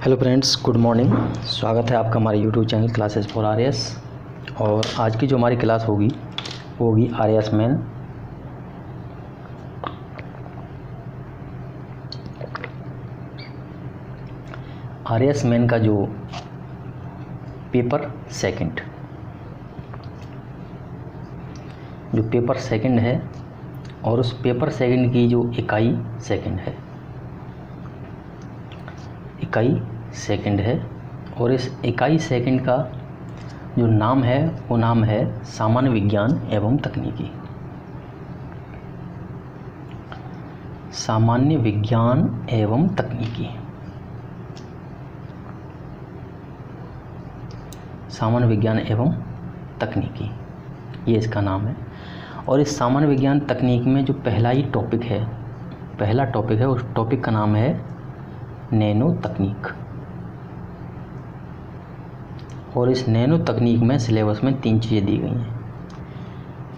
Hello friends, good morning. स्वागत है आपका हमारे YouTube channel classes for RAS. और आज की जो हमारी क्लास होगी वो होगी आरएएस मेन। आरएएस मेन का जो पेपर सेकंड है और उस पेपर सेकंड की जो इकाई सेकंड है और इस इकाई सेकंड का जो नाम है वो नाम है सामान्य विज्ञान एवं तकनीकी। सामान्य विज्ञान एवं तकनीकी, सामान्य विज्ञान एवं तकनीकी, ये इसका नाम है। और इस सामान्य विज्ञान तकनीक में जो पहला टॉपिक है उस टॉपिक का नाम है नैनो तकनीक। और इस नैनो तकनीक में सिलेबस में 3 चीज़ें दी गई हैं।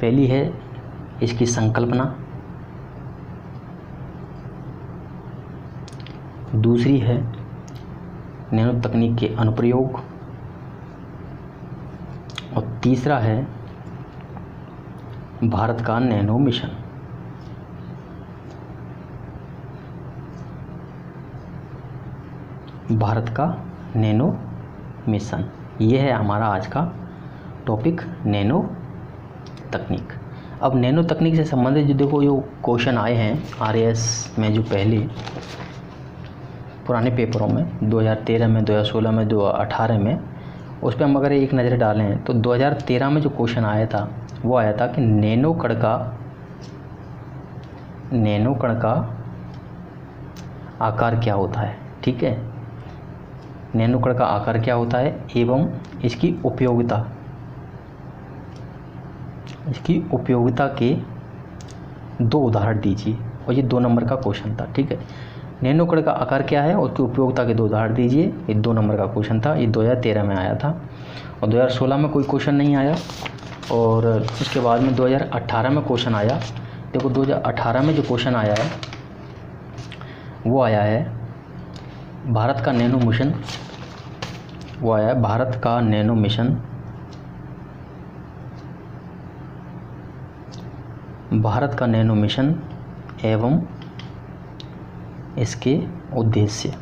पहली है इसकी संकल्पना, दूसरी है नैनो तकनीक के अनुप्रयोग और तीसरा है भारत का नैनो मिशन। भारत का नैनो मिशन, ये है हमारा आज का टॉपिक, नैनो तकनीक। अब नैनो तकनीक से संबंधित जो क्वेश्चन आए हैं आरएएस में, जो पहले पुराने पेपरों में 2013 में, 2016 में, 2018 में, उस पर हम अगर एक नज़र डालें तो 2013 में जो क्वेश्चन आया था वो आया था कि नैनो कण का आकार क्या होता है। ठीक है, नैनो कण का आकार क्या होता है एवं इसकी उपयोगिता के 2 उदाहरण दीजिए। और ये 2 नंबर का क्वेश्चन था। ठीक है, नैनो कण का आकार क्या है और उसकी उपयोगिता के 2 उदाहरण दीजिए। ये 2 नंबर का क्वेश्चन था। ये 2013 में आया था और 2016 में कोई क्वेश्चन नहीं आया। और उसके बाद में 2018 में क्वेश्चन आया। देखो 2018 में जो क्वेश्चन आया है वो आया है भारत का नैनो मिशन। भारत का नैनो मिशन एवं इसके उद्देश्य।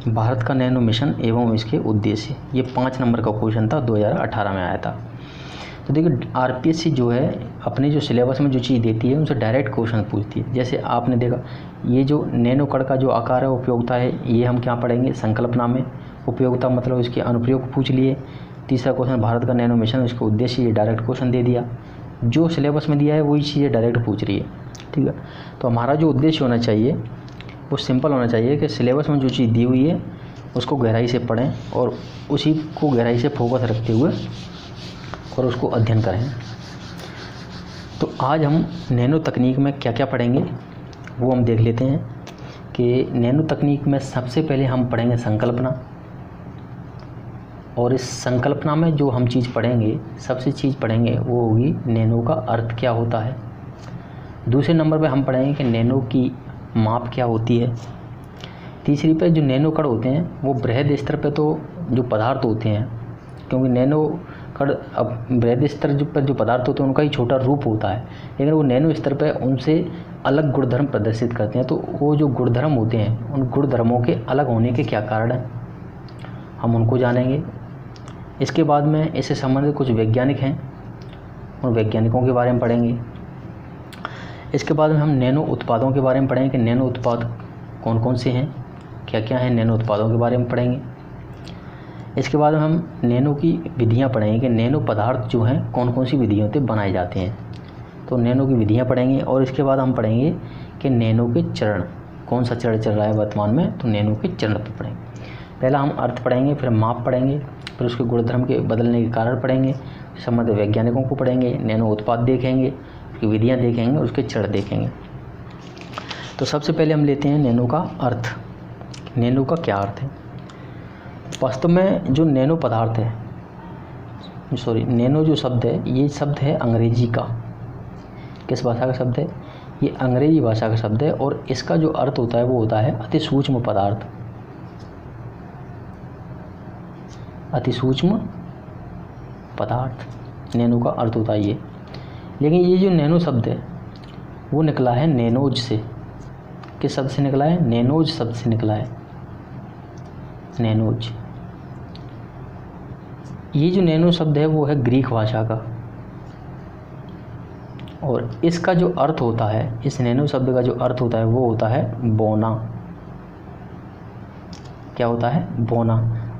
भारत का नैनो मिशन एवं इसके उद्देश्य, ये 5 नंबर का क्वेश्चन था, 2018 में आया था। तो देखिए आरपीएससी जो है अपने जो सिलेबस में जो चीज़ देती है उनसे डायरेक्ट क्वेश्चन पूछती है। जैसे आपने देखा ये जो नैनो कण का जो आकार है उपयोगिता है, ये हम क्या पढ़ेंगे संकल्पना में। उपयोगिता मतलब इसके अनुप्रयोग पूछ लिए। तीसरा क्वेश्चन भारत का नैनो मिशन, इसका उद्देश्य, ये डायरेक्ट क्वेश्चन दे दिया। जो सिलेबस में दिया है वही चीज़ें डायरेक्ट पूछ रही है। ठीक है, तो हमारा जो उद्देश्य होना चाहिए वो सिंपल होना चाहिए कि सिलेबस में जो चीज़ दी हुई है उसको गहराई से पढ़ें और उसी को गहराई से फोकस रखते हुए और उसको अध्ययन करें। तो आज हम नैनो तकनीक में क्या क्या पढ़ेंगे वो हम देख लेते हैं कि नैनो तकनीक में सबसे पहले हम पढ़ेंगे संकल्पना। और इस संकल्पना में जो हम चीज़ पढ़ेंगे, सबसे चीज़ पढ़ेंगे वो होगी नैनो का अर्थ क्या होता है। दूसरे नंबर पे हम पढ़ेंगे कि नैनो की माप क्या होती है। तीसरी पे जो नैनो कण होते हैं वो बृहद स्तर पे तो जो पदार्थ होते हैं, क्योंकि नैनो कण अब बृहद स्तर पर जो पदार्थ होते हैं उनका ही छोटा रूप होता है, लेकिन वो नैनो स्तर पे उनसे अलग गुणधर्म प्रदर्शित करते हैं। तो वो जो गुणधर्म होते हैं उन गुणधर्मों के अलग होने के क्या कारण हैं हम उनको जानेंगे। इसके बाद में इससे संबंधित कुछ वैज्ञानिक हैं, उन वैज्ञानिकों के बारे में पढ़ेंगे। इसके बाद में हम नैनो उत्पादों के बारे में पढ़ेंगे कि नैनो उत्पाद कौन कौन से हैं, क्या क्या हैं, नैनो उत्पादों के बारे में पढ़ेंगे। इसके बाद में हम नैनो की विधियां पढ़ेंगे कि नैनो पदार्थ जो हैं कौन कौन सी विधियों से बनाए जाते हैं। तो नैनो की विधियां पढ़ेंगे। और इसके बाद हम पढ़ेंगे कि नैनो के चरण, कौन सा चरण चल रहा है वर्तमान में, तो नैनो के चरण पर पढ़ेंगे। पहला हम अर्थ पढ़ेंगे, फिर माप पढ़ेंगे, फिर उसके गुणधर्म के बदलने के कारण पढ़ेंगे, संबंधित वैज्ञानिकों को पढ़ेंगे, नैनो उत्पाद देखेंगे, उसकी विधियाँ देखेंगे, उसके चरण देखेंगे। तो सबसे पहले हम लेते हैं नैनो का अर्थ। नैनो का क्या अर्थ है। वास्तव में जो नैनो पदार्थ है, नैनो जो शब्द है, ये शब्द है अंग्रेजी का। किस भाषा का शब्द है, ये अंग्रेजी भाषा का शब्द है और इसका जो अर्थ होता है वो होता है अति सूक्ष्म पदार्थ। अति सूक्ष्म पदार्थ, नैनो का अर्थ होता है ये। लेकिन ये जो नैनो शब्द है वो निकला है नैनोज से। किस शब्द से निकला है? नैनोज शब्द से निकला है, नैनोज। ये जो नैनो शब्द है वो है ग्रीक भाषा का, और इसका जो अर्थ होता है, इस नैनो शब्द का जो अर्थ होता है वो होता है बोना। क्या होता है? बोना।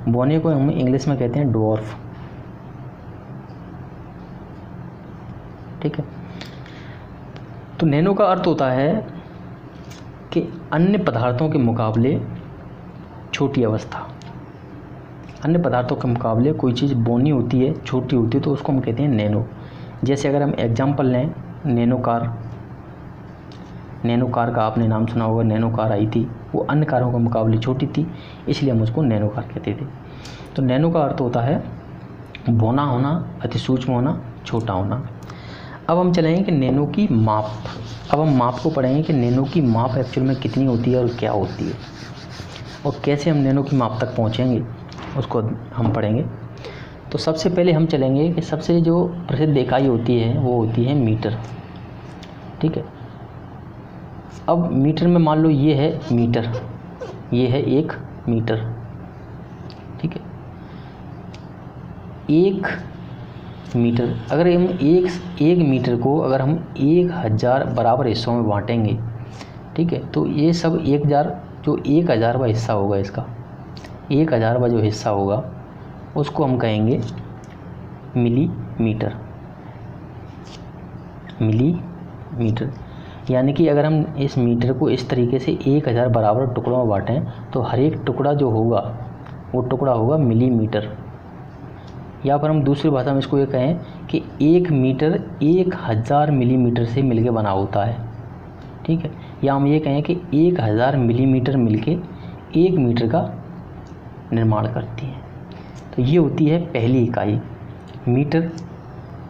बोने को हम इंग्लिश में कहते हैं ड्वार्फ। ठीक है। तो नैनो का अर्थ होता है कि अन्य पदार्थों के मुकाबले छोटी अवस्था। अन्य पदार्थों के मुकाबले कोई चीज़ बोनी होती है, छोटी होती है, तो उसको हम कहते हैं नैनो। जैसे अगर हम एग्जांपल लें, नैनो कार। नैनो कार का आपने नाम सुना होगा, नैनो कार आई थी, वो अन्य कारों के मुकाबले छोटी थी, इसलिए हम उसको नैनो कार कहते थे। तो नैनो का अर्थ होता है बोना होना, अति सूक्ष्म होना, छोटा होना। अब हम चलेंगे कि नैनो की माप। अब हम माप को पढ़ेंगे कि नैनो की माप एक्चुअल में कितनी होती है और क्या होती है, और कैसे हम नैनो की माप तक पहुँचेंगे उसको हम पढ़ेंगे। तो सबसे पहले हम चलेंगे कि सबसे जो प्रसिद्ध इकाई होती है वो होती है मीटर। ठीक है। अब मीटर में मान लो ये है मीटर, ये है 1 मीटर। ठीक है। 1 मीटर, अगर हम एक मीटर को अगर हम 1000 बराबर हिस्सों में बांटेंगे, ठीक है, तो ये सब 1000 जो 1000वां हिस्सा होगा, इसका 1000वां जो हिस्सा होगा उसको हम कहेंगे मिलीमीटर। मिलीमीटर यानी कि अगर हम इस मीटर को इस तरीके से 1000 बराबर टुकड़ों में बांटें तो हर एक टुकड़ा जो होगा वो टुकड़ा होगा मिलीमीटर। या फिर हम दूसरी भाषा में इसको ये कहें कि 1 मीटर 1000 मिलीमीटर से मिलके बना होता है। ठीक है। या हम ये कहें कि 1000 मिलीमीटर मिलके 1 मीटर का निर्माण करती है। तो ये होती है पहली इकाई मीटर।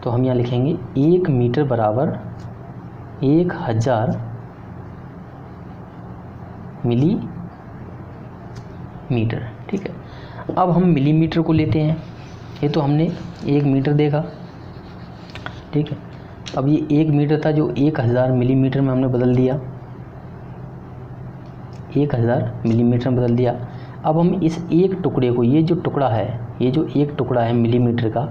तो हम यहाँ लिखेंगे 1 मीटर बराबर 1000 मिलीमीटर। ठीक है। अब हम मिलीमीटर को लेते हैं। ये तो हमने 1 मीटर देखा। ठीक है। अब ये 1 मीटर था जो 1000 मिलीमीटर में हमने बदल दिया, 1000 मिलीमीटर में बदल दिया। अब हम इस एक टुकड़े को, ये जो टुकड़ा है, ये जो एक टुकड़ा है मिलीमीटर का,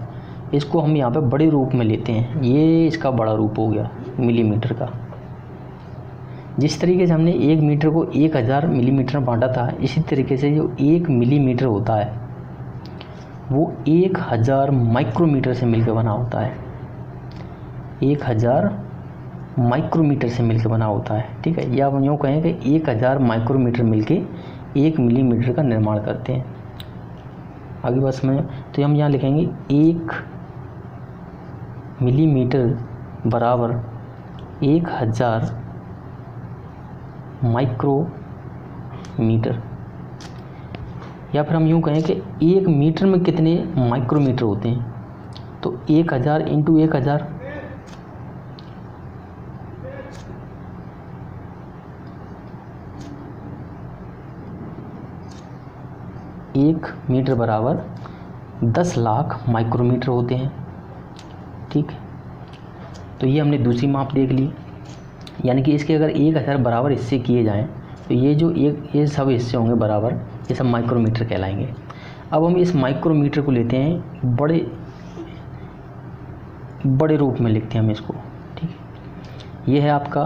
इसको हम यहाँ पे बड़े रूप में लेते हैं। ये इसका बड़ा रूप हो गया मिलीमीटर का। जिस तरीके से हमने 1 मीटर को 1000 मिलीमीटर में बांटा था, इसी तरीके से जो 1 मिलीमीटर होता है वो 1000 माइक्रोमीटर से मिलकर बना होता है। 1000 माइक्रोमीटर से मिलकर बना होता है। ठीक है। या हम यूँ कहें कि 1000 माइक्रोमीटर मिलके 1 मिलीमीटर का निर्माण करते हैं। आगे बात समझ। तो हम यहाँ लिखेंगे 1 मिलीमीटर बराबर 1000 माइक्रोमीटर। या फिर हम यूँ कहें कि 1 मीटर में कितने माइक्रोमीटर होते हैं, तो 1000 इंटू 1000, एक मीटर बराबर 10 लाख माइक्रोमीटर होते हैं। ठीक है। तो ये हमने दूसरी माप देख ली। यानी कि इसके अगर 1000 बराबर हिस्से किए जाएं तो ये जो ये सब हिस्से होंगे बराबर, ये सब माइक्रोमीटर कहलाएंगे। अब हम इस माइक्रोमीटर को लेते हैं बड़े रूप में लिखते हैं हम इसको। ठीक है। ये है आपका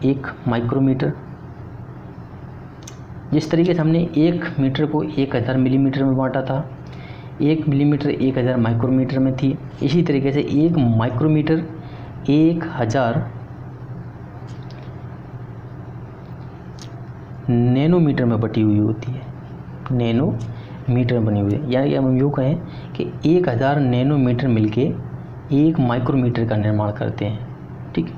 1 माइक्रोमीटर। जिस तरीके से हमने 1 मीटर को 1000 मिलीमीटर में बांटा था, 1 मिलीमीटर 1000 माइक्रोमीटर में थी, इसी तरीके से 1 माइक्रोमीटर 1000 नैनोमीटर में बटी हुई होती है। नैनोमीटर में बनी हुई है। यानी कि हम यूँ कहें कि 1000 नैनोमीटर मिलके 1 माइक्रोमीटर का निर्माण करते हैं। ठीक है।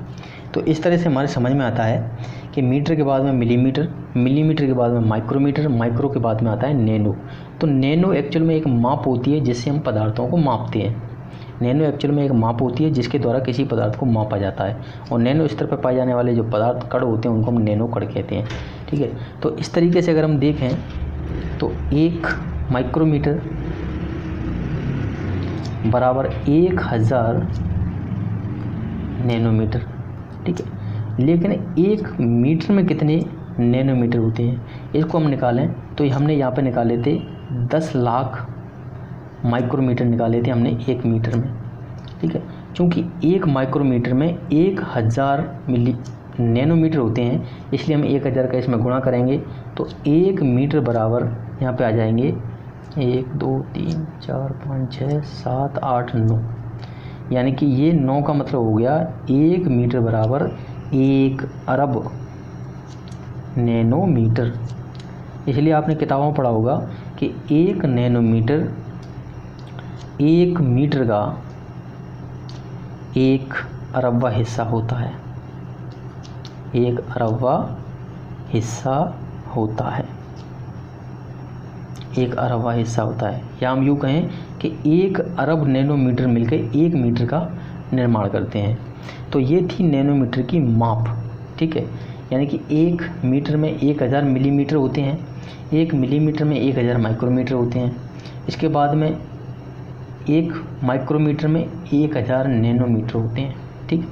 तो इस तरह से हमारे समझ में आता है कि मीटर के बाद में मिलीमीटर, मिलीमीटर के बाद में माइक्रोमीटर, माइक्रो के बाद में आता है नैनो। तो नैनो एक्चुअल में एक माप होती है जिससे हम पदार्थों को मापते हैं। नैनो एक्चुअल में एक माप होती है जिसके द्वारा किसी पदार्थ को मापा जाता है। और नैनो स्तर पर पाए जाने वाले जो पदार्थ कण होते हैं उनको हम नैनो कण कहते हैं। ठीक है। तो इस तरीके से अगर हम देखें तो 1 माइक्रोमीटर बराबर 1000 नैनोमीटर, ठीक है। लेकिन 1 मीटर में कितने नैनोमीटर होते हैं, इसको हम निकालें तो हमने यहाँ पे निकाले थे 10 लाख माइक्रोमीटर निकाले थे हमने 1 मीटर में, ठीक है। चूँकि 1 माइक्रोमीटर में 1000 मिली नैनोमीटर होते हैं, इसलिए हम 1000 का इसमें गुणा करेंगे तो 1 मीटर बराबर यहाँ पे आ जाएंगे 1 2 3 4 5 6 7 8 9, यानी कि ये 9 का मतलब हो गया 1 मीटर बराबर 1 अरब नैनोमीटर। इसलिए आपने किताबों में पढ़ा होगा कि 1 नैनोमीटर 1 मीटर का 1 अरबवा हिस्सा होता है, 1 अरबवा हिस्सा होता है, 1 अरबवा हिस्सा होता है। या हम यूँ कहें कि 1 अरब नैनोमीटर मिलकर 1 मीटर का निर्माण करते हैं। तो ये थी नैनोमीटर की माप, ठीक है। यानी कि 1 मीटर में 1000 मिलीमीटर होते हैं, 1 मिलीमीटर में 1000 माइक्रोमीटर होते हैं। इसके बाद में 1 माइक्रोमीटर में 1000 नैनोमीटर होते हैं, ठीक।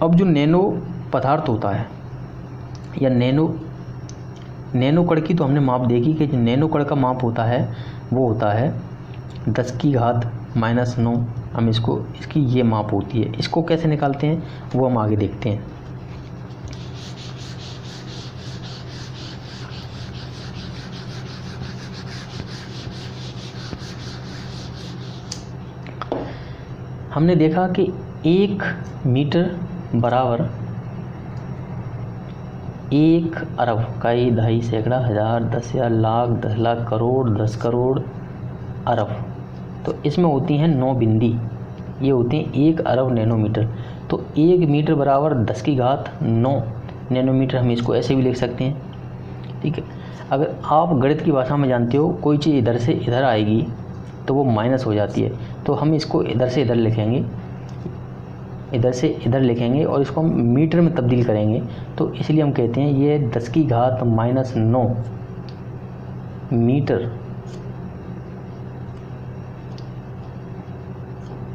अब जो नैनो पदार्थ होता है या नैनो कण की तो हमने माप देखी कि जो नैनो कण का माप होता है वो होता है 10⁻⁻⁹। हम इसकी ये माप होती है। इसको कैसे निकालते हैं वो हम आगे देखते हैं। हमने देखा कि 1 मीटर बराबर 1 अरब, कई, दहाई, सैकड़ा, हज़ार, 10,000, लाख, 10 लाख, करोड़, 10 करोड़, अरब। तो इसमें होती हैं 9 बिंदी, ये होती हैं 1 अरब नैनोमीटर। तो 1 मीटर बराबर 10⁹ नैनोमीटर, हम इसको ऐसे भी लिख सकते हैं, ठीक है। अगर आप गणित की भाषा में जानते हो कोई चीज़ इधर से इधर आएगी तो वो माइनस हो जाती है, तो हम इसको इधर से इधर लिखेंगे, इधर से इधर लिखेंगे और इसको हम मीटर में तब्दील करेंगे। तो इसलिए हम कहते हैं ये 10⁻⁹ मीटर,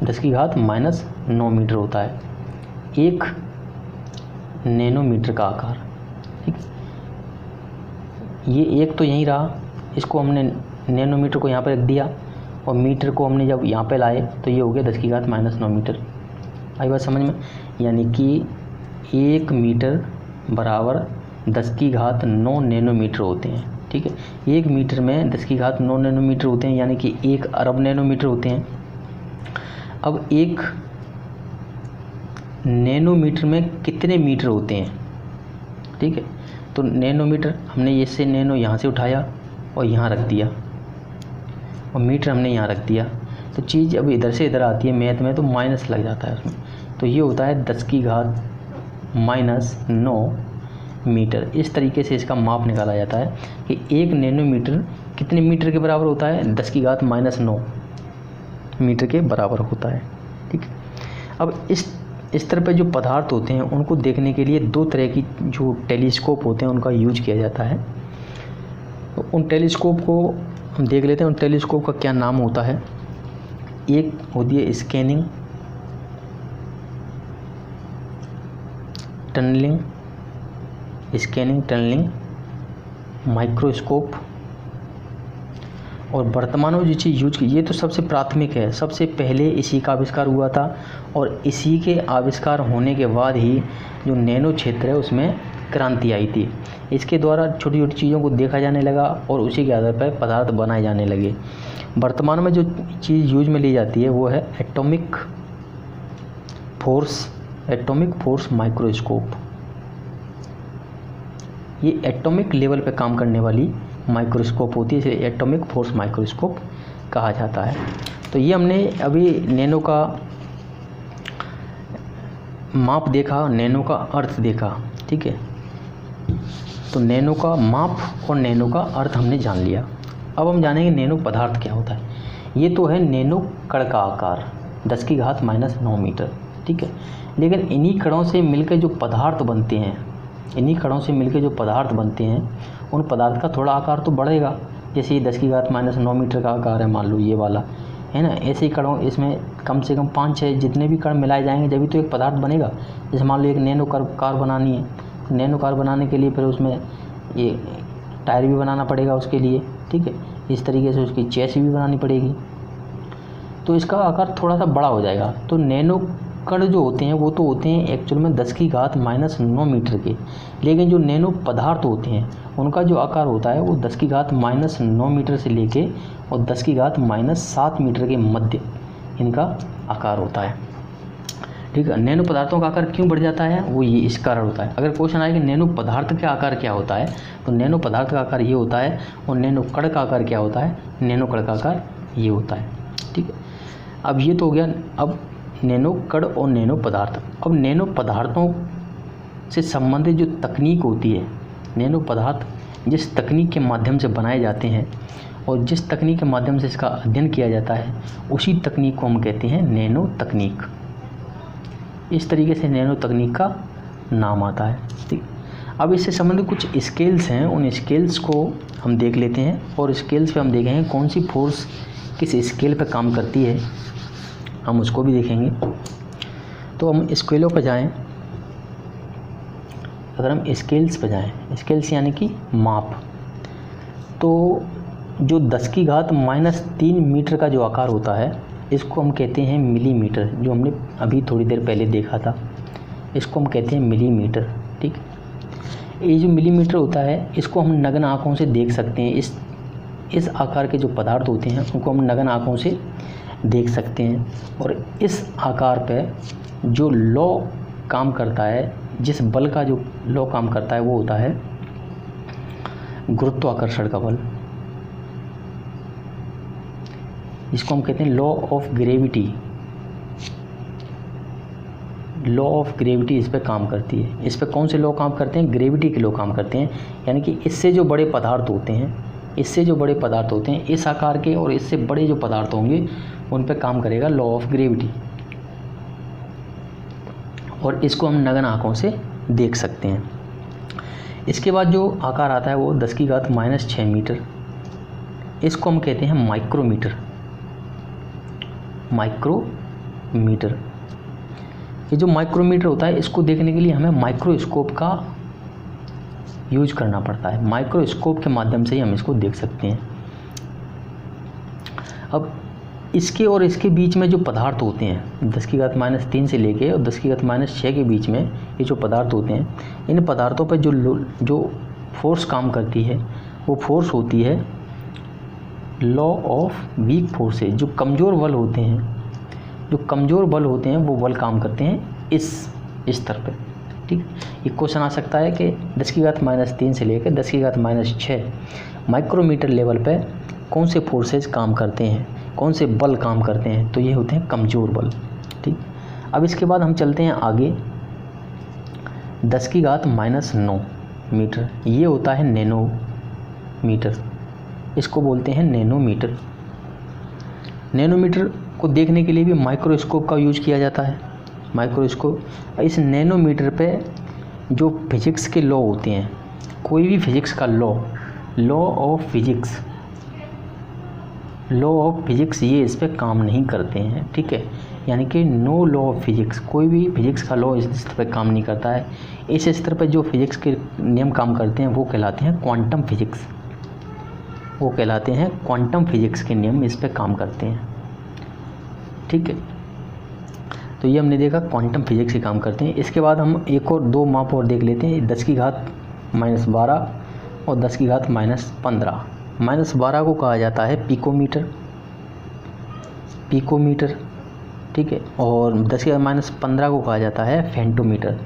10⁻⁹ मीटर होता है 1 नैनोमीटर का आकार, ठीक। ये एक तो यहीं रहा, इसको हमने नैनोमीटर को यहाँ पर रख दिया और मीटर को हमने जब यहाँ पे लाए तो ये हो गया 10⁻⁹ मीटर। आई बात समझ में? यानी कि 1 मीटर बराबर 10⁻⁹ नैनोमीटर होते हैं, ठीक है। 1 मीटर में 10⁻⁹ नैनोमीटर होते हैं, यानी कि 1 अरब नैनोमीटर होते हैं। अब 1 नैनोमीटर में कितने मीटर होते हैं, ठीक है। तो नैनोमीटर हमने इससे नैनो यहाँ से उठाया और यहाँ रख दिया और मीटर हमने यहाँ रख दिया, तो चीज़ अब इधर से इधर आती है मैथ में तो माइनस लग जाता है उसमें। तो ये होता है 10⁻⁹ मीटर। इस तरीके से इसका माप निकाला जाता है कि 1 नैनोमीटर कितने मीटर के बराबर होता है, 10⁻⁹ मीटर के बराबर होता है, ठीक है। अब इस तरह पे जो पदार्थ होते हैं उनको देखने के लिए 2 तरह की जो टेलीस्कोप होते हैं उनका यूज किया जाता है। तो उन टेलीस्कोप को हम देख लेते हैं। उन टेलीस्कोप का क्या नाम होता है। एक होती है स्कैनिंग टनलिंग माइक्रोस्कोप, और वर्तमान में जो चीज़ यूज की, ये तो सबसे प्राथमिक है, सबसे पहले इसी का आविष्कार हुआ था और इसी के आविष्कार होने के बाद ही जो नैनो क्षेत्र है उसमें क्रांति आई थी। इसके द्वारा छोटी छोटी चीज़ों को देखा जाने लगा और उसी के आधार पर पदार्थ बनाए जाने लगे। वर्तमान में जो चीज़ यूज में ली जाती है वो है एटॉमिक फोर्स माइक्रोस्कोप। ये एटॉमिक लेवल पे काम करने वाली माइक्रोस्कोप होती है, इसे एटॉमिक फोर्स माइक्रोस्कोप कहा जाता है। तो ये हमने अभी नैनो का माप देखा, नैनो का अर्थ देखा, ठीक है। तो नैनो का माप और नैनो का अर्थ हमने जान लिया। अब हम जानेंगे नैनो पदार्थ क्या होता है। ये तो है नैनो कण का आकार 10⁻⁹ मीटर, ठीक है। लेकिन इन्हीं कणों से मिलकर जो पदार्थ बनते हैं, उन पदार्थ का थोड़ा आकार तो बढ़ेगा। जैसे ये 10⁻⁹ मीटर का आकार है, मान लो ये वाला, है ना। ऐसे ही कणों, इसमें कम से कम 5-6 जितने भी कण मिलाए जाएंगे जब भी तो एक पदार्थ बनेगा। जैसे मान लो एक नैनो कार बनानी है, नैनो कार बनाने के लिए फिर उसमें ये टायर भी बनाना पड़ेगा उसके लिए, ठीक है। इस तरीके से उसकी चेसी भी बनानी पड़ेगी, तो इसका आकार थोड़ा सा बड़ा हो जाएगा। तो नैनो कण जो होते हैं वो तो होते हैं एक्चुअल में 10⁻⁻9 मीटर के, लेकिन जो नैनो पदार्थ होते हैं उनका जो आकार होता है वो 10⁻9 मीटर से लेके और 10⁻7 मीटर के मध्य इनका आकार होता है, ठीक है। नैनो पदार्थों का आकार क्यों बढ़ जाता है, वो ये इस कारण होता है। अगर क्वेश्चन आए कि नैनो पदार्थ का आकार क्या होता है, तो नैनो पदार्थ का आकार ये होता है, और नैनो कण का आकार क्या होता है, नैनो कण का आकार ये होता है, ठीक है। अब ये तो हो गया अब नैनो कण और नैनो पदार्थ। अब नैनो पदार्थों से संबंधित जो तकनीक होती है, नैनो पदार्थ जिस तकनीक के माध्यम से बनाए जाते हैं और जिस तकनीक के माध्यम से इसका अध्ययन किया जाता है, उसी तकनीक को हम कहते हैं नैनो तकनीक। इस तरीके से नैनो तकनीक का नाम आता है, ठीक। अब इससे संबंधित कुछ स्केल्स हैं, उन स्केल्स को हम देख लेते हैं और स्केल्स पे हम देखेंगे कौन सी फोर्स किस स्केल पे काम करती है, हम उसको भी देखेंगे। तो हम स्केलों पर जाएं, अगर हम स्केल्स पर जाएं, स्केल्स यानी कि माप, तो जो 10⁻³ मीटर का जो आकार होता है इसको हम कहते हैं मिलीमीटर। जो हमने अभी थोड़ी देर पहले देखा था इसको हम कहते हैं मिलीमीटर, ठीक। ये जो मिलीमीटर होता है इसको हम नग्न आँखों से देख सकते हैं। इस आकार के जो पदार्थ होते हैं उनको हम नग्न आँखों से देख सकते हैं, और इस आकार पे जो लॉ काम करता है, जिस बल का जो लॉ काम करता है वो होता है गुरुत्वाकर्षण का बल। इसको हम कहते हैं law of gravity. Law of gravity इस पे काम करती है। इस पे कौन से लॉ काम करते हैं, ग्रेविटी के लॉ काम करते हैं। यानी कि इससे जो बड़े पदार्थ होते हैं, इससे जो बड़े पदार्थ होते हैं इस आकार के, और इससे बड़े जो पदार्थ होंगे उन पे काम करेगा लॉ ऑफ ग्रेविटी, और इसको हम नग्न आँखों से देख सकते हैं। इसके बाद जो आकार आता है वो 10⁻6 मीटर, इसको हम कहते हैं माइक्रोमीटर। माइक्रोमीटर, ये जो माइक्रोमीटर होता है इसको देखने के लिए हमें माइक्रोस्कोप का यूज करना पड़ता है। माइक्रोस्कोप के माध्यम से ही हम इसको देख सकते हैं। अब इसके और इसके बीच में जो पदार्थ होते हैं 10⁻³ से लेके और 10⁻6 के बीच में ये जो पदार्थ होते हैं, इन पदार्थों पर जो फोर्स काम करती है वो फोर्स होती है लॉ ऑफ वीक फोर्सेज। जो कमज़ोर बल होते हैं वो बल काम करते हैं इस स्तर पर, ठीक। ये क्वेश्चन आ सकता है कि 10⁻³ से लेकर 10⁻6 माइक्रोमीटर लेवल पे कौन से फोर्सेज काम करते हैं, कौन से बल काम करते हैं, तो ये होते हैं कमज़ोर बल, ठीक। अब इसके बाद हम चलते हैं आगे 10⁻9 मीटर, ये होता है नैनोमीटर, इसको बोलते हैं नैनोमीटर। नैनोमीटर को देखने के लिए भी माइक्रोस्कोप का यूज किया जाता है। माइक्रोस्कोप, इस नैनोमीटर पे जो फिजिक्स के लॉ होते हैं, कोई भी फिजिक्स का लॉ ऑफ फिजिक्स ये इस पे काम नहीं करते हैं, ठीक है। यानी कि नो लॉ ऑफ फिजिक्स, कोई भी फिजिक्स का लॉ इस स्तर पर काम नहीं करता है। इस स्तर पर जो फिजिक्स के नियम काम करते हैं वो कहलाते हैं क्वांटम फिजिक्स। वो कहलाते हैं क्वांटम फिजिक्स के नियम इस पे काम करते हैं, ठीक है। तो ये हमने देखा क्वांटम फिजिक्स के काम करते हैं। इसके बाद हम एक और दो माप और देख लेते हैं, 10⁻12 और 10⁻15। -12 को कहा जाता है पिकोमीटर, ठीक है, और 10⁻15 को कहा जाता है फेंटोमीटर।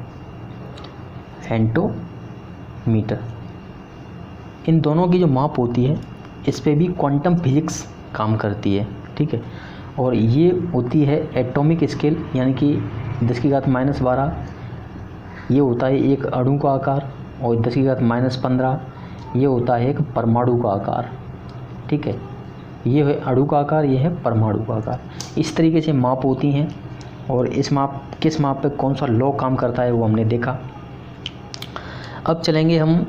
इन दोनों की जो माप होती है इस पे भी क्वांटम फिजिक्स काम करती है, ठीक है। और ये होती है एटॉमिक स्केल, यानी कि 10⁻12 ये होता है एक अणु का आकार, और 10⁻15 ये होता है एक परमाणु का आकार, ठीक है। ये है अणु का आकार, ये है परमाणु का आकार। इस तरीके से माप होती हैं, और किस माप पे कौन सा लॉ काम करता है वो हमने देखा। अब चलेंगे हम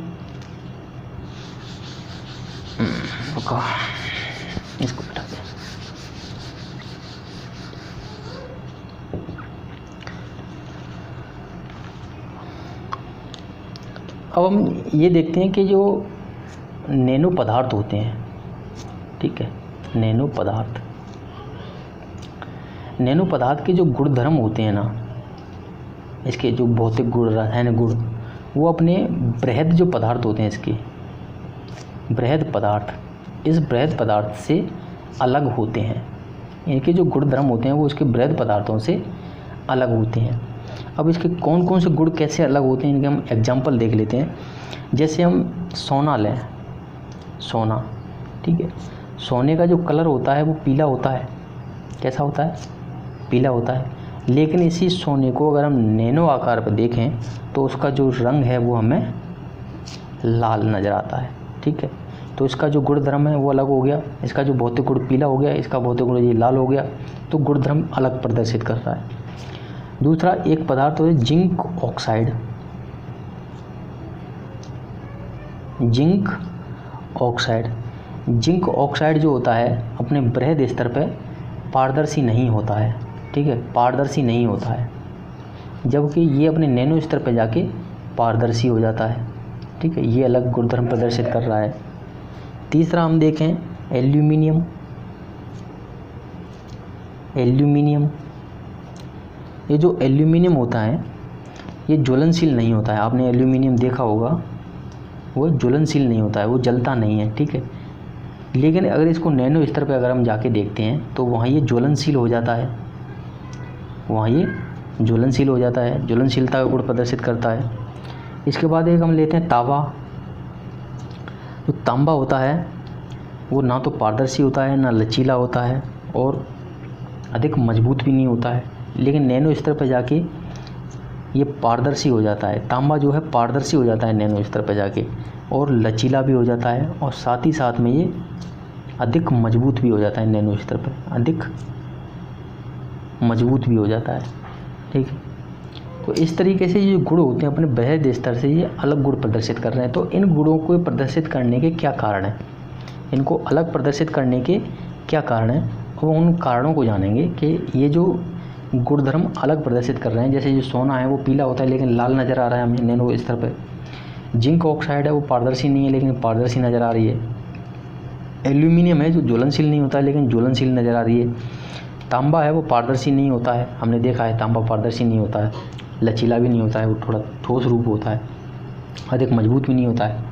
इसको बैठा दें। अब हम ये देखते हैं कि जो नैनो पदार्थ होते हैं, ठीक है, नैनो पदार्थ के जो गुणधर्म होते हैं ना, इसके जो भौतिक गुण, रासायनिक गुण, वो अपने बृहद जो पदार्थ होते हैं, इसके बृहद पदार्थ, इस बृहद पदार्थ से अलग होते हैं। इनके जो गुणधर्म होते हैं वो इसके बृहद पदार्थों से अलग होते हैं। अब इसके कौन कौन से गुण कैसे अलग होते हैं, इनके हम एग्जाम्पल देख लेते हैं। जैसे हम सोना लें, सोना, ठीक है, सोने का जो कलर होता है वो पीला होता है। कैसा होता है? पीला होता है। लेकिन इसी सोने को अगर हम नैनो आकार पर देखें तो उसका जो रंग है वो हमें लाल नज़र आता है, ठीक है। तो इसका जो गुणधर्म है वो अलग हो गया, इसका जो भौतिक गुण पीला हो गया, इसका भौतिक गुण ये लाल हो गया, तो गुणधर्म अलग प्रदर्शित कर रहा है। दूसरा एक पदार्थ है जिंक ऑक्साइड। जिंक ऑक्साइड जो होता है अपने बृहद स्तर पर पारदर्शी नहीं होता है, ठीक है, पारदर्शी नहीं होता है, जबकि ये अपने नैनो स्तर पर जाके पारदर्शी हो जाता है, ठीक है। ये अलग गुणधर्म प्रदर्शित कर रहा है। तीसरा हम देखें एल्यूमिनियम। ये जो एल्यूमिनियम होता है ये ज्वलनशील नहीं होता है। आपने एल्यूमिनियम देखा होगा, वो ज्वलनशील नहीं होता है, वो जलता नहीं है, ठीक है। लेकिन अगर इसको नैनो स्तर पर अगर हम जाके देखते हैं तो वहाँ ये ज्वलनशील हो जाता है, ज्वलनशीलता का गुण प्रदर्शित करता है। इसके बाद एक हम लेते हैं तांबा। जो तांबा होता है वो ना तो पारदर्शी होता है, ना लचीला होता है, और अधिक मजबूत भी नहीं होता है, लेकिन नैनो स्तर पर जाके ये पारदर्शी हो जाता है। तांबा जो है पारदर्शी हो जाता है नैनो स्तर पर जाके, और लचीला भी हो जाता है, और साथ ही साथ में ये अधिक मजबूत भी हो जाता है। नैनो स्तर पर अधिक मजबूत भी हो जाता है, ठीक है। तो इस तरीके से ये गुण होते हैं अपने बृहद स्तर से ये अलग गुण प्रदर्शित कर रहे हैं। तो इन गुणों को प्रदर्शित करने के क्या कारण हैं, इनको अलग प्रदर्शित करने के क्या कारण हैं, और उन कारणों को जानेंगे कि ये जो गुणधर्म अलग प्रदर्शित कर रहे हैं। जैसे जो सोना है वो पीला होता है लेकिन लाल नज़र आ रहा है हमें नैनो स्तर पर। जिंक ऑक्साइड है वो पारदर्शी नहीं है लेकिन पारदर्शी नज़र आ रही है। एल्यूमिनियम है जो ज्वलनशील नहीं होता है लेकिन ज्वलनशील नज़र आ रही है। तांबा है वो पारदर्शी नहीं होता है, हमने देखा है तांबा पारदर्शी नहीं होता है, लचीला भी नहीं होता है, वो थोड़ा ठोस रूप होता है, अधिक मजबूत भी नहीं होता है।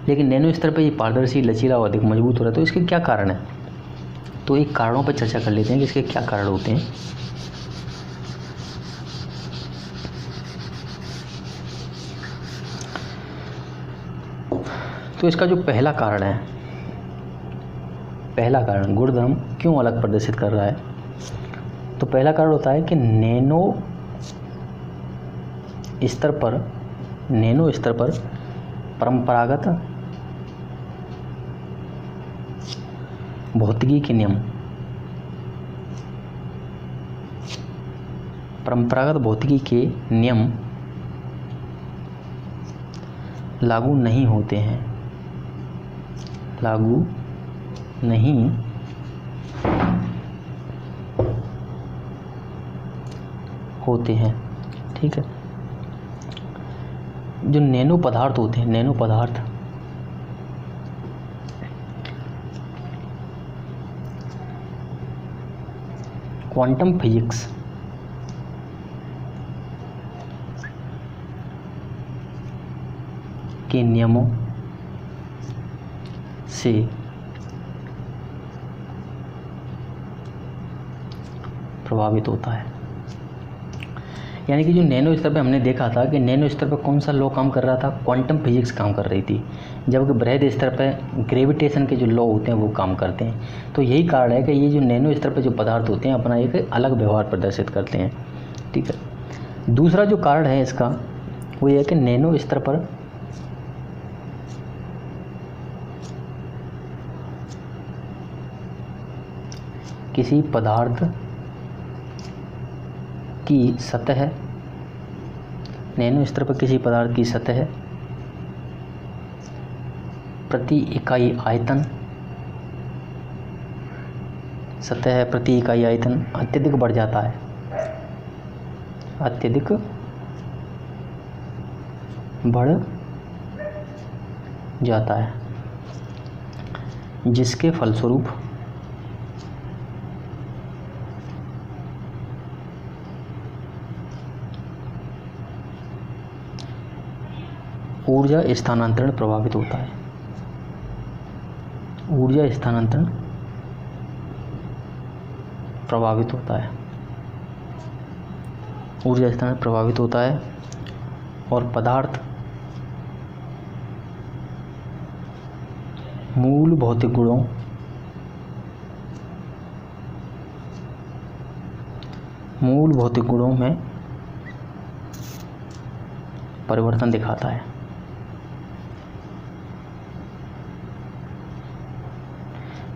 लेकिन नैनो स्तर पर ये पारदर्शी, लचीला और अधिक मजबूत हो रहा है। तो इसके क्या कारण है? तो एक कारणों पर चर्चा कर लेते हैं कि इसके क्या कारण होते हैं। तो इसका जो पहला कारण गुणधर्म क्यों अलग प्रदर्शित कर रहा है, तो पहला कारण होता है कि नैनो स्तर पर परंपरागत भौतिकी के नियम लागू नहीं होते हैं, ठीक है। जो नैनो पदार्थ होते हैं, क्वांटम फिजिक्स के नियमों से प्रभावित होता है। यानी कि जो नैनो स्तर पे हमने देखा था कि नैनो स्तर पर कौन सा लॉ काम कर रहा था, क्वांटम फिजिक्स काम कर रही थी, जबकि बृहद स्तर पर ग्रेविटेशन के जो लॉ होते हैं वो काम करते हैं। तो यही कारण है कि ये जो नैनो स्तर पर जो पदार्थ होते हैं अपना एक अलग व्यवहार प्रदर्शित करते हैं, ठीक है। दूसरा जो कारण है इसका वो ये है कि नैनो स्तर पर किसी पदार्थ की सतह, नैनो स्तर पर किसी पदार्थ की सतह प्रति इकाई आयतन अत्यधिक बढ़ जाता है, अत्यधिक बढ़ जाता है, जिसके फलस्वरूप ऊर्जा स्थानांतरण प्रभावित होता है। ऊर्जा स्थानांतरण प्रभावित होता है, ऊर्जा स्थानांतरण प्रभावित होता है और पदार्थ मूल भौतिक गुणों में परिवर्तन दिखाता है।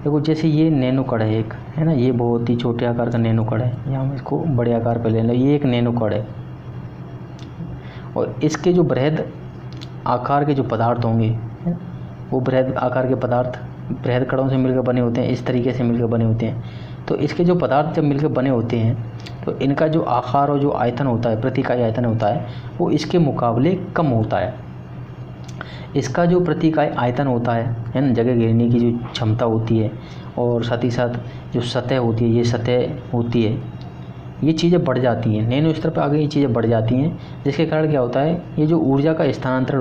देखो जैसे ये नैनो कण है एक, है ना, ये बहुत ही छोटे आकार का नैनो कण है, या हम इसको बड़े आकार पे ले लें, ये एक नैनो कण है और इसके जो बृहद आकार के जो पदार्थ होंगे, वो बृहद आकार के पदार्थ बृहद कणों से मिलकर बने होते हैं, इस तरीके से मिलकर बने होते हैं। तो इसके जो पदार्थ जब मिलकर बने होते हैं तो इनका जो आकार और जो आयतन होता है, प्रति इकाई आयतन होता है, वो इसके मुकाबले कम होता है। इसका जो प्रति इकाई आयतन होता है ना, जगह घेरने की जो क्षमता होती है और साथ ही साथ जो सतह होती है, ये सतह होती है, ये चीज़ें बढ़ जाती हैं। नैनो स्तर पर आगे ये चीज़ें बढ़ जाती हैं, जिसके कारण क्या होता है, ये जो ऊर्जा का स्थानांतरण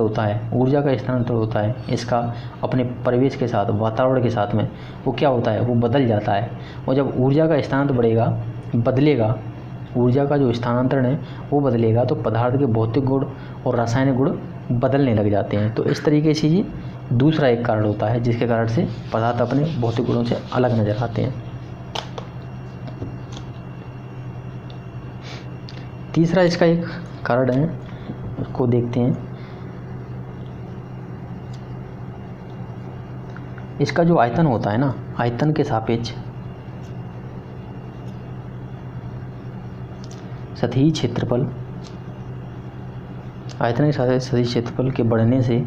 होता है इसका अपने परिवेश के साथ, वातावरण के साथ में, वो क्या होता है, वो बदल जाता है। और जब ऊर्जा का स्थानांतरण बदलेगा, ऊर्जा का जो स्थानांतरण है वो बदलेगा, तो पदार्थ के भौतिक गुण और रासायनिक गुण बदलने लग जाते हैं। तो इस तरीके से ये दूसरा एक कारण होता है, जिसके कारण से पदार्थ अपने भौतिक गुणों से अलग नजर आते हैं। तीसरा इसका एक कारण है, उसको देखते हैं। इसका जो आयतन होता है ना, आयतन के सापेक्ष सतही क्षेत्रफल, आयतन के सापेक्ष सतही क्षेत्रफल के बढ़ने से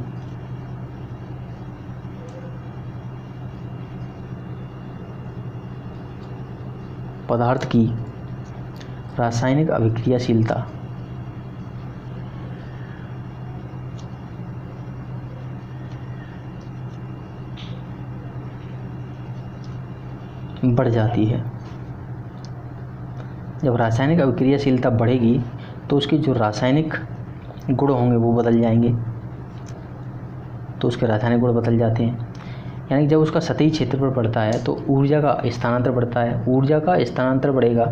पदार्थ की रासायनिक अभिक्रियाशीलता बढ़ जाती है। जब रासायनिक अभिक्रियाशीलता बढ़ेगी तो उसके जो रासायनिक गुण होंगे वो बदल जाएंगे, तो उसके रासायनिक गुण बदल जाते हैं। यानी जब उसका सतही क्षेत्रफल बढ़ता है तो ऊर्जा का स्थानांतर बढ़ता है, ऊर्जा का स्थानांतर बढ़ेगा,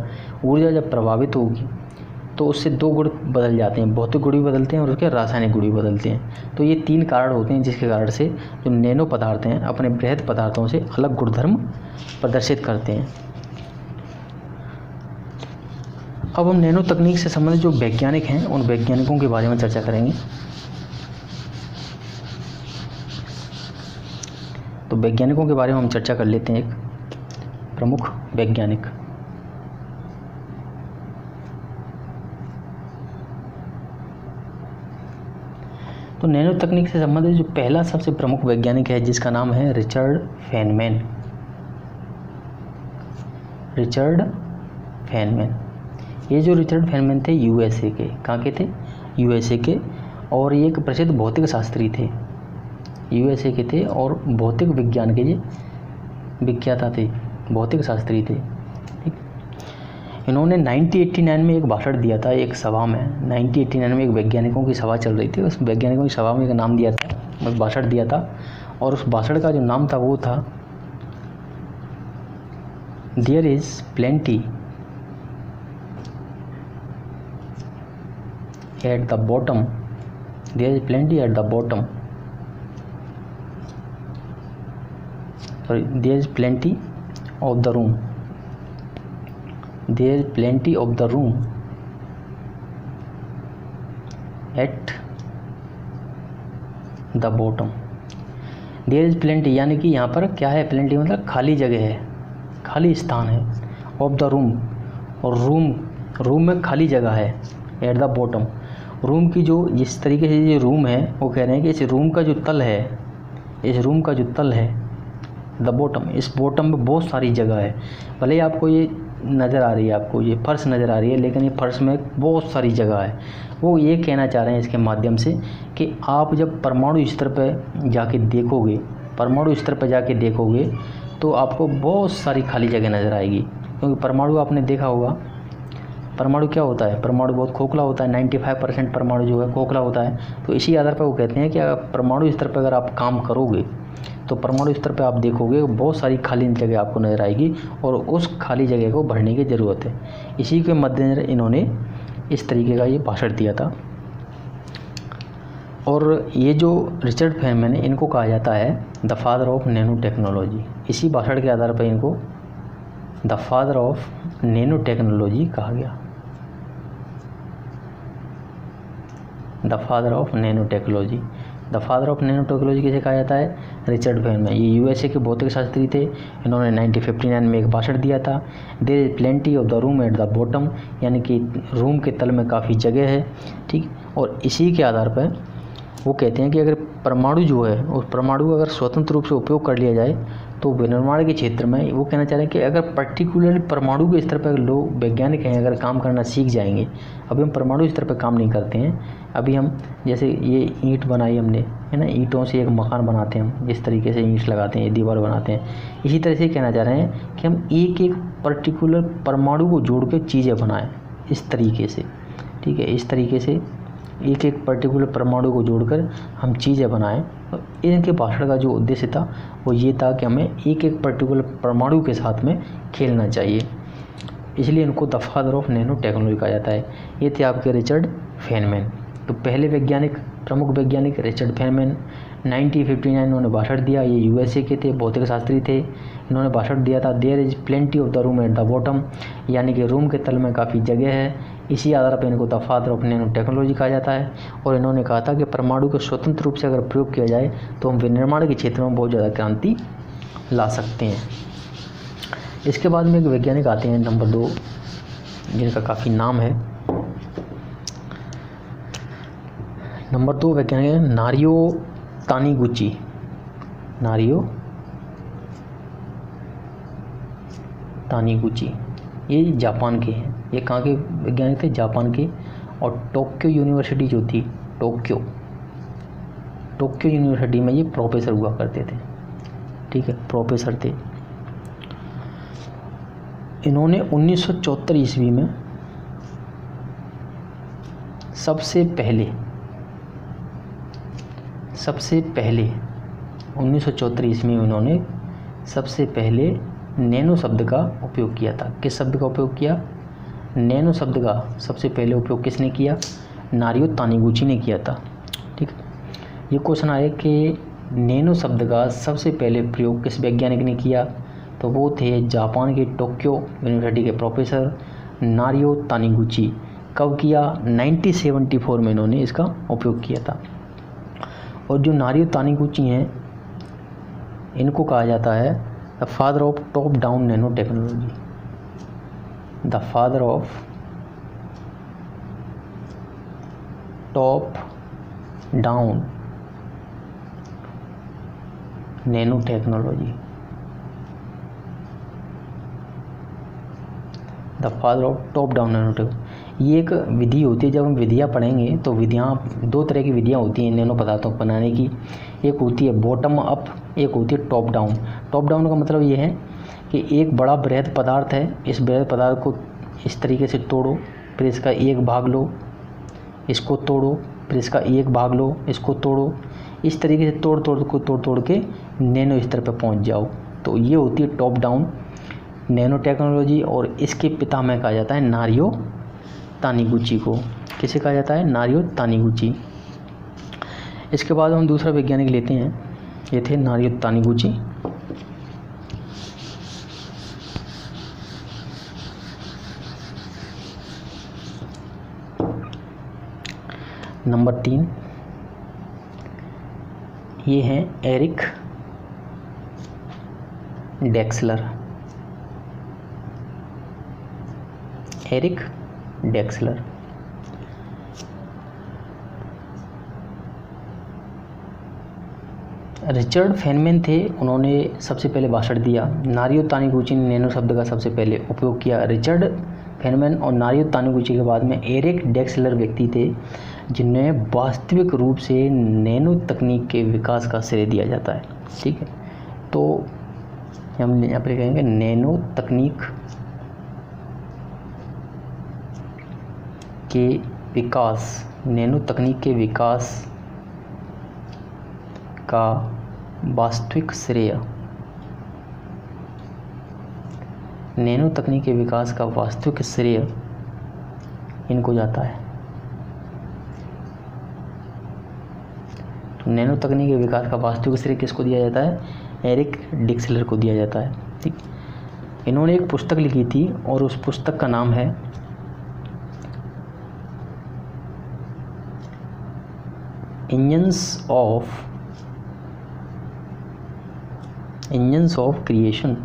ऊर्जा जब प्रभावित होगी तो उससे दो गुण बदल जाते हैं, भौतिक गुण भी बदलते हैं और उसके रासायनिक गुण भी बदलते हैं। तो ये तीन कारण होते हैं जिसके कारण से जो नैनो पदार्थ हैं अपने बृहद पदार्थों से अलग गुणधर्म प्रदर्शित करते हैं। अब हम नैनो तकनीक से संबंधित जो वैज्ञानिक हैं उन वैज्ञानिकों के बारे में चर्चा करेंगे। तो वैज्ञानिकों के बारे में हम चर्चा कर लेते हैं। एक प्रमुख वैज्ञानिक, तो नैनो तकनीक से संबंधित जो पहला सबसे प्रमुख वैज्ञानिक है जिसका नाम है रिचर्ड फेनमैन। रिचर्ड फेनमैन, ये जो रिचर्ड फेनमैन थे यूएसए के, कहाँ के थे, यूएसए के, और ये एक प्रसिद्ध भौतिक शास्त्री थे, यूएसए के थे और भौतिक विज्ञान के ये विख्याता थे, भौतिक शास्त्री थे। ठीक, इन्होंने 1989 में एक भाषण दिया था एक सभा में। 1989 में एक वैज्ञानिकों की सभा चल रही थी, उस वैज्ञानिकों की सभा में एक नाम दिया था, भाषण दिया था, और उस भाषण का जो नाम था वो था there is plenty at the bottom, there is plenty at the bottom, sorry, there is plenty of the room, there is plenty of the room at the bottom, there is plenty, यानी कि यहाँ पर क्या है, plenty मतलब खाली जगह है, खाली स्थान है, of the room, और रूम में खाली जगह है, at the bottom, रूम की जो जिस तरीके से ये रूम है वो कह रहे हैं कि इस रूम का जो तल है द बॉटम, इस बॉटम में बहुत सारी जगह है। भले ही आपको ये नज़र आ रही है आपको, ये फर्श नज़र आ रही है, लेकिन ये फर्श में बहुत सारी जगह है। वो ये कहना चाह रहे हैं इसके माध्यम से कि आप जब परमाणु स्तर पर जाके देखोगे, परमाणु स्तर पर जाके देखोगे तो आपको बहुत सारी खाली जगह नज़र आएगी। क्योंकि परमाणु आपने देखा होगा, परमाणु क्या होता है, परमाणु बहुत खोखला होता है, 95% परमाणु जो है खोखला होता है। तो इसी आधार पर वो कहते हैं कि अगर परमाणु स्तर पर अगर आप काम करोगे तो परमाणु स्तर पर आप देखोगे बहुत सारी खाली जगह आपको नज़र आएगी और उस खाली जगह को भरने की ज़रूरत है। इसी के मद्देनज़र इन्होंने इस तरीके का ये भाषण दिया था। और ये जो रिचर्ड फेनमैन है, इनको कहा जाता है the father of nano technology. इसी भाषण के आधार पर इनको the father of nano technology कहा गया, the father of nano technology. The father of nano technology किसे कहा जाता है? Richard Feynman. ये यूएसए के भौतिक शास्त्री थे। इन्होंने 1959 में एक भाषण दिया था, there is plenty of the room at the bottom, यानी कि रूम के तल में काफ़ी जगह है, ठीक। और इसी के आधार पर वो कहते हैं कि अगर परमाणु जो है, उस परमाणु का अगर स्वतंत्र रूप से उपयोग कर लिया जाए तो विनिर्माण के क्षेत्र में, वो कहना चाह रहे हैं कि अगर पर्टिकुलरली परमाणु के स्तर पर लोग वैज्ञानिक हैं अगर काम करना सीख जाएंगे, अभी हम परमाणु स्तर पर काम नहीं करते हैं, अभी हम जैसे ये ईंट बनाई हमने, है ना, ईंटों से एक मकान बनाते हैं हम, जिस तरीके से ईंट लगाते हैं, दीवार बनाते हैं, इसी तरह से कहना चाह रहे हैं कि हम एक एक पर्टिकुलर परमाणु को जोड़ के चीज़ें बनाएं, इस तरीके से, ठीक है, इस तरीके से एक एक पर्टिकुलर परमाणु को जोड़कर हम चीज़ें बनाएं। इनके भाषण का जो उद्देश्य था वो ये था कि हमें एक एक पर्टिकुलर परमाणु के साथ में खेलना चाहिए, इसलिए इनको the father of nano technology कहा जाता है। ये थे आपके रिचर्ड फेनमैन। तो पहले वैज्ञानिक, प्रमुख वैज्ञानिक रिचर्ड फेनमैन, 1959 इन्होंने भाषण दिया। ये यूएसए के थे, भौतिक शास्त्री थे। इन्होंने भाषण दिया था there is plenty of the room at the bottom, यानी कि रूम के तल में काफ़ी जगह है। इसी आधार पर इनको the father of nano technology कहा जाता है। और इन्होंने कहा था कि परमाणु को स्वतंत्र रूप से अगर प्रयोग किया जाए तो हम विनिर्माण के क्षेत्र में बहुत ज़्यादा क्रांति ला सकते हैं। इसके बाद में एक वैज्ञानिक आते हैं नंबर 2, जिनका काफ़ी नाम है। नंबर 2 वैज्ञानिक है नारियो तानीगुची। नारियो तानीगुची, ये जापान के हैं। ये कहाँ के वैज्ञानिक थे? जापान के। और टोक्यो यूनिवर्सिटी जो थी, टोक्यो यूनिवर्सिटी में ये प्रोफेसर हुआ करते थे, ठीक है, प्रोफेसर थे। इन्होंने 1974 ईस्वी में सबसे पहले 1974 ईस्वी में उन्होंने सबसे पहले नैनो शब्द का उपयोग किया था। किस शब्द का उपयोग किया? नैनो शब्द का सबसे पहले उपयोग किसने किया? नारियो तानीगुची ने किया था, ठीक। ये क्वेश्चन आया कि नैनो शब्द का सबसे पहले प्रयोग किस वैज्ञानिक ने किया? तो वो थे जापान के टोक्यो यूनिवर्सिटी के प्रोफेसर नारियो तानीगुची। कब किया? 1974 में इन्होंने इसका उपयोग किया था। और जो नारियो तानीगुची हैं, इनको कहा जाता है the father of top down nano technology, the father of top down nano technology, the father of top down nano technology. ये एक विधि होती है, जब हम विधियाँ पढ़ेंगे तो विधियाँ, 2 तरह की विधियाँ होती हैं नैनो पदार्थों को बनाने की। एक होती है बॉटम अप, एक होती है टॉप डाउन। टॉप डाउन का मतलब ये है कि एक बड़ा बृहद पदार्थ है, इस बृहद पदार्थ को इस तरीके से तोड़ो, फिर इसका एक भाग लो, इसको तोड़ो, फिर इसका एक भाग लो, इसको तोड़ो, इस तरीके से तोड़ के नैनो स्तर पर पहुंच जाओ। तो ये होती है टॉप डाउन नैनो टेक्नोलॉजी। और इसके पितामह कहा जाता है नारियो तानीगुची को। किसे कहा जाता है? नारियो तानीगुची। इसके बाद हम दूसरा वैज्ञानिक लेते हैं, ये थे नारियो तानीगुची। नंबर 3 ये हैं एरिक डेक्सलर। एरिक डेक्सलर रिचर्ड फेनमैन थे, उन्होंने सबसे पहले भाषण दिया। नारियो तानीगुची ने नैनो शब्द का सबसे पहले उपयोग किया। रिचर्ड फेनमैन और नारियो तानीगुची के बाद में एरिक ड्रेक्सलर व्यक्ति थे जिन्हें वास्तविक रूप से नैनो तकनीक के विकास का श्रेय दिया जाता है। ठीक है, तो हम यहाँ पर कहेंगे नैनो तकनीक के विकास, नैनो तकनीक के विकास का वास्तविक श्रेय, नैनो तकनीक के विकास का वास्तविक श्रेय इनको जाता है। तो नैनो तकनीक के विकास का वास्तविक श्रेय किसको दिया जाता है? एरिक ड्रेक्सलर को दिया जाता है। ठीक, इन्होंने एक पुस्तक लिखी थी और उस पुस्तक का नाम है इंजन्स ऑफ क्रिएशन।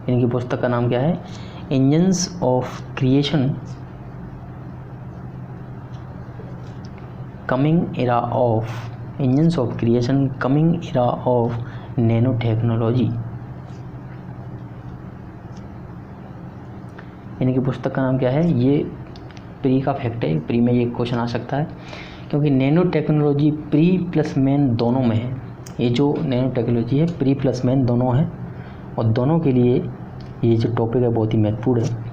इनकी पुस्तक का नाम क्या है? Engines of creation, coming era of, engines of creation coming era of nano technology. इनकी पुस्तक का नाम क्या है? ये प्री का फैक्ट है, प्री में ये क्वेश्चन आ सकता है क्योंकि nano technology pre plus main दोनों में है। ये जो नैनो टेक्नोलॉजी है प्री प्लस मेन दोनों है और दोनों के लिए ये जो टॉपिक है बहुत ही महत्वपूर्ण है।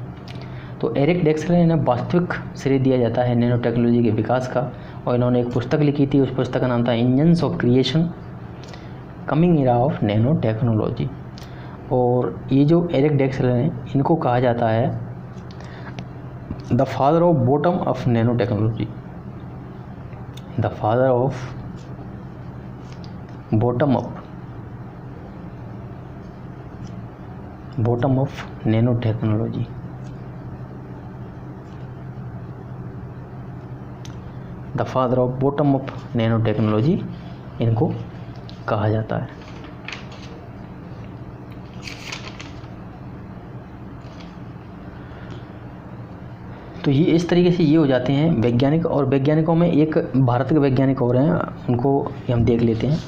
तो एरिक ड्रेक्सलर ने वास्तविक श्रेय दिया जाता है नैनो टेक्नोलॉजी के विकास का और इन्होंने एक पुस्तक लिखी थी, उस पुस्तक का नाम था engines of creation coming era of nano technology. और ये जो एरिक ड्रेक्सलर हैं इनको कहा जाता है the father of bottom of nano technology, the father of bottom of nano technology. The father of bottom of nano technology इनको कहा जाता है। तो ये इस तरीके से ये हो जाते हैं वैज्ञानिक। और वैज्ञानिकों में एक भारत के वैज्ञानिक और हैं, उनको हम देख लेते हैं।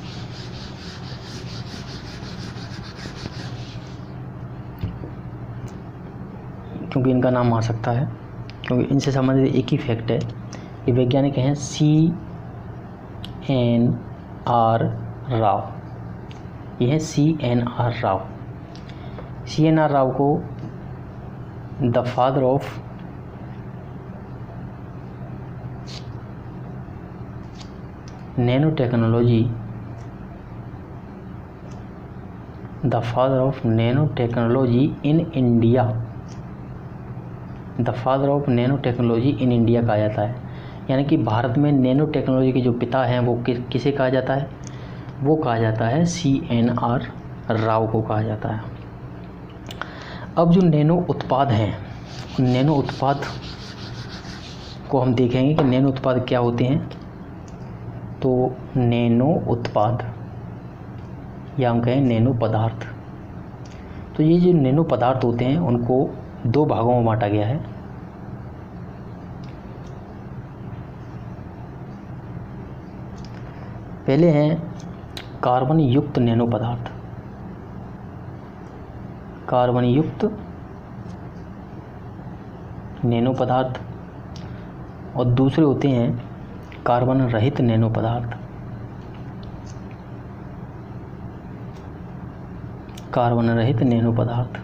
क्योंकि इनका नाम आ सकता है, क्योंकि इनसे संबंधित एक ही फैक्ट है। ये वैज्ञानिक हैं CNR राव। ये है CNR राव। CNR राव को the father of nano technology, the father of nano technology in India, the father of nano technology in India कहा जाता है। यानी कि भारत में नैनो टेक्नोलॉजी के जो पिता हैं वो किसे कहा जाता है? वो कहा जाता है CNR राव को कहा जाता है। अब जो नैनो उत्पाद हैं, नैनो उत्पाद को हम देखेंगे कि नैनो उत्पाद क्या होते हैं। तो नैनो उत्पाद या हम कहें नैनो पदार्थ, तो ये जो नैनो पदार्थ होते हैं उनको दो भागों में बांटा गया है। पहले हैं कार्बन युक्त नैनो पदार्थ, कार्बन युक्त नैनो पदार्थ, और दूसरे होते हैं कार्बन रहित नैनो पदार्थ, कार्बन रहित नैनो पदार्थ।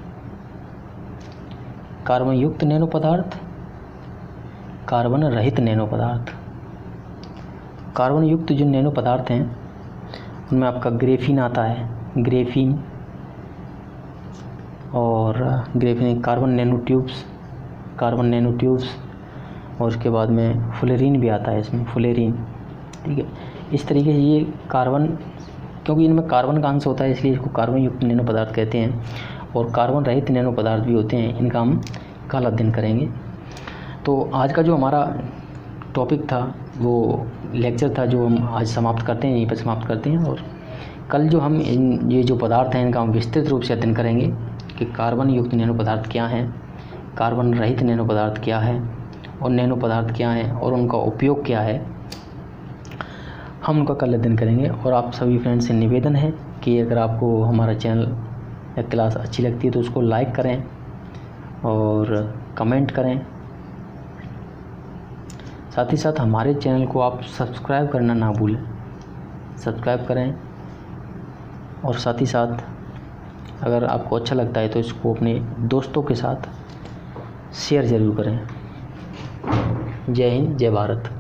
कार्बन युक्त नैनो पदार्थ, कार्बन रहित नैनो पदार्थ। कार्बन युक्त जो नैनो पदार्थ हैं उनमें आपका ग्रेफीन आता है, ग्रेफीन, और graphene carbon nano tubes, carbon nano tubes, और उसके बाद में फुलेरीन भी आता है इसमें, फुलेरीन। ठीक है, इस तरीके से ये कार्बन, क्योंकि इनमें कार्बन का अंश होता है इसलिए इसको कार्बन युक्त नैनो पदार्थ कहते हैं। और कार्बन रहित नैनो पदार्थ भी होते हैं, इनका हम कल अध्ययन करेंगे। तो आज का जो हमारा टॉपिक था, वो लेक्चर था जो हम आज समाप्त करते हैं, यहीं पर समाप्त करते हैं। और कल जो हम ये जो पदार्थ हैं इनका हम विस्तृत रूप से अध्ययन करेंगे कि कार्बन युक्त नैनो पदार्थ क्या हैं, कार्बन रहित नैनो पदार्थ क्या है, और नैनो पदार्थ क्या हैं और उनका उपयोग क्या है। हम उनका कल अध्ययन करेंगे। और आप सभी फ्रेंड्स से निवेदन है कि अगर आपको हमारा चैनल या क्लास अच्छी लगती है तो उसको लाइक करें और कमेंट करें। साथ ही साथ हमारे चैनल को आप सब्सक्राइब करना ना भूलें, सब्सक्राइब करें। और साथ ही साथ अगर आपको अच्छा लगता है तो इसको अपने दोस्तों के साथ शेयर ज़रूर करें। जय हिंद, जय भारत।